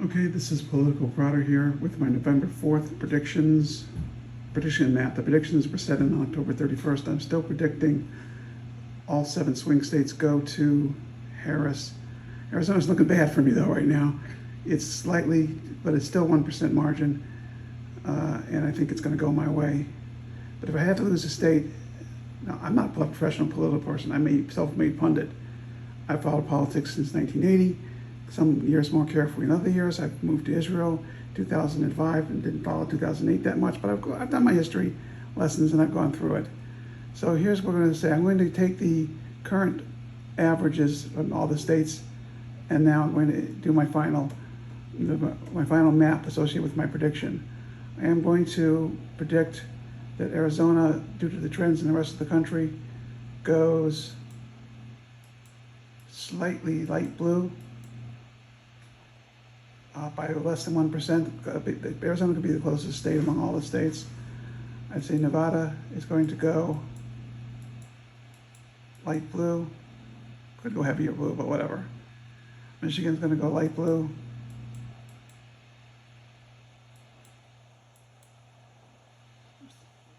Okay, this is Political Prodder here with my November 4th prediction map. The predictions were set on October 31st. I'm still predicting all 7 swing states go to Harris. Arizona's looking bad for me though right now. It's slightly, but it's still 1% margin, and I think it's going to go my way. But if I had to lose a state, now I'm not a professional political person. I'm a self-made pundit. I've followed politics since 1980. Some years more carefully than other years. I've moved to Israel 2005 and didn't follow 2008 that much, but I've done my history lessons and I've gone through it. So here's what we're going to say. I'm going to take the current averages from all the states, and now I'm going to do my final map associated with my prediction. I am going to predict that Arizona, due to the trends in the rest of the country, goes slightly light blue. By less than 1%. Arizona could be the closest state among all the states. I'd say Nevada is going to go light blue. Could go heavier blue, but whatever. Michigan's going to go light blue.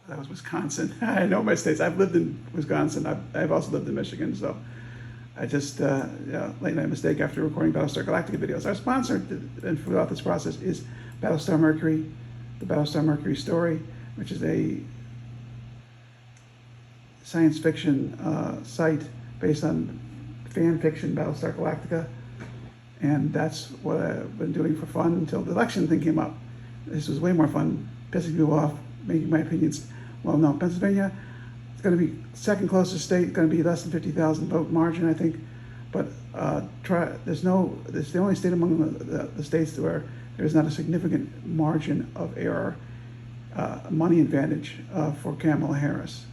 That was Wisconsin. I know my states. I've lived in Wisconsin. I've also lived in Michigan, so I just, late night mistake after recording Battlestar Galactica videos. Our sponsor and throughout this process is Battlestar Mercury, the Battlestar Mercury story, which is a science fiction site based on fan fiction Battlestar Galactica. And that's what I've been doing for fun until the election thing came up. This was way more fun, pissing people off, making my opinions well known. Pennsylvania, going to be second closest state, going to be less than 50,000 vote margin, I think. But it's the only state among the states where there's not a significant margin of error, money advantage for Kamala Harris.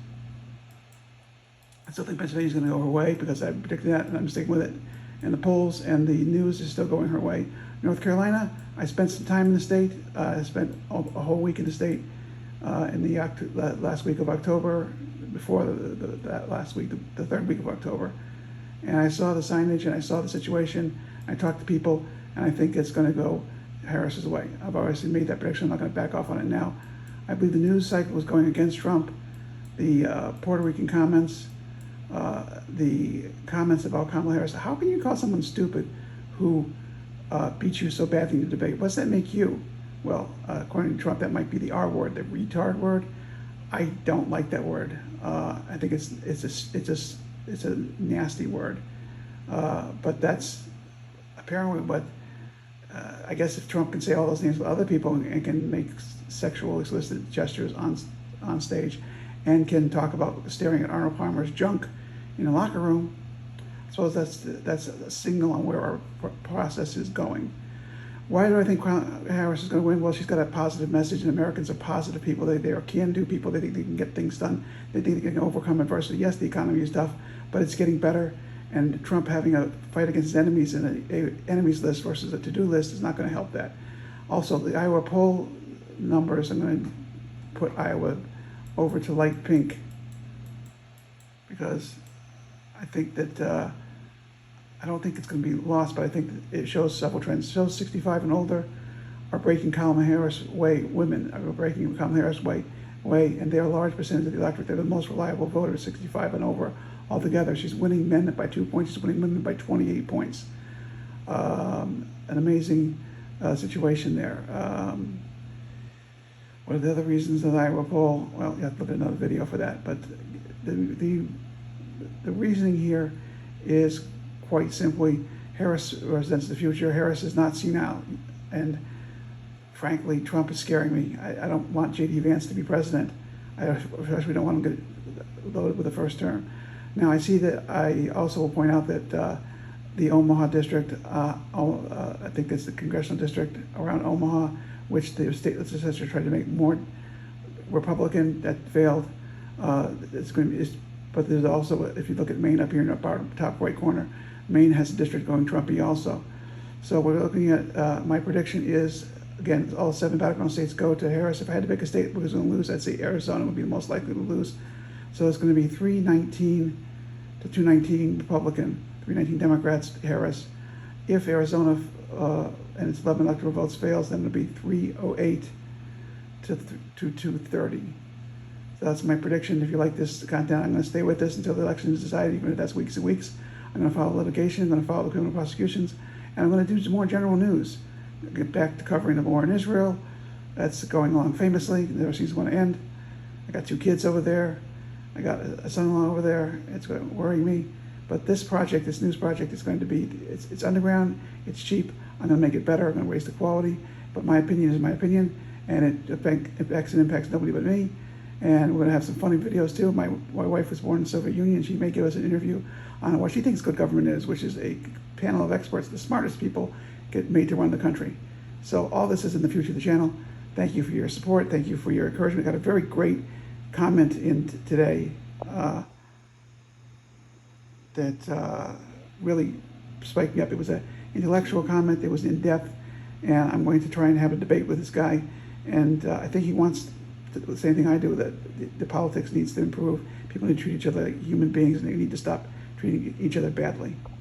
I still think Pennsylvania's going to go her way because I predicted that and I'm sticking with it. And the polls and the news is still going her way. North Carolina, I spent some time in the state. I spent a whole week in the state in the last week of October, before that last week, the third week of October. And I saw the signage and I saw the situation. I talked to people and I think it's going to go Harris's way. I've already made that prediction. I'm not going to back off on it now. I believe the news cycle was going against Trump. The Puerto Rican comments, the comments about Kamala Harris. How can you call someone stupid who beat you so badly in the debate? What does that make you? Well, according to Trump, that might be the R word, the retard word. I don't like that word. I think it's a nasty word. But that's apparently what I guess if Trump can say all those names with other people and can make sexual explicit gestures on stage, and can talk about staring at Arnold Palmer's junk in a locker room, I suppose that's a signal on where our process is going. Why do I think Harris is going to win? Well, she's got a positive message, and Americans are positive people. They are can-do people. They think they can get things done. They think they can overcome adversity. Yes, the economy is tough, but it's getting better. And Trump having a fight against his enemies and an enemies list versus a to-do list is not going to help that. Also, the Iowa poll numbers, I'm going to put Iowa over to light pink because I think that I don't think it's going to be lost, but I think it shows several trends. It shows 65 and older are breaking Kamala Harris way. Women are breaking Kamala Harris way, and they're a large percentage of the electorate. They're the most reliable voters, 65 and over altogether. She's winning men by 2 points. She's winning women by 28 points. An amazing situation there. What are the other reasons of the Iowa poll? Well, you have to look at another video for that. But the reasoning here is quite simply, Harris represents the future. Harris is not senile. And frankly, Trump is scaring me. I don't want J.D. Vance to be president. I especially don't want him to get loaded with the first term. Now, I see that I also will point out that the Omaha district, I think it's the congressional district around Omaha, which the state legislature tried to make more Republican, that failed. But there's also, if you look at Maine up here in the top right corner, Maine has a district going Trumpy also. So we're looking at, my prediction is, again, all 7 battleground states go to Harris. If I had to pick a state that was going to lose, I'd say Arizona would be the most likely to lose. So it's going to be 319 to 219 Republican, 319 Democrats, Harris. If Arizona and it's 11 electoral votes fails, then it'll be 308 to 230. So that's my prediction. If you like this content, I'm going to stay with this until the election is decided, even if that's weeks and weeks. I'm going to follow litigation, I'm going to follow the criminal prosecutions, and I'm going to do some more general news. Get back to covering the war in Israel. That's going along famously. It never seems to want to end. I got 2 kids over there. I got a son-in-law over there. It's going to worry me. But this project, this news project, is going to be, it's underground, it's cheap. I'm going to make it better. I'm going to raise the quality. But my opinion is my opinion, and it affects and impacts nobody but me. And we're going to have some funny videos too. My wife was born in the Soviet Union. She may give us an interview on what she thinks good government is, which is a panel of experts, the smartest people get made to run the country. So all this is in the future of the channel. Thank you for your support. Thank you for your encouragement. Got a very great comment in today that really spiked me up. It was an intellectual comment. It was in depth, and I'm going to try and have a debate with this guy. And I think he wants the same thing I do, that the politics needs to improve. People need to treat each other like human beings, and they need to stop treating each other badly.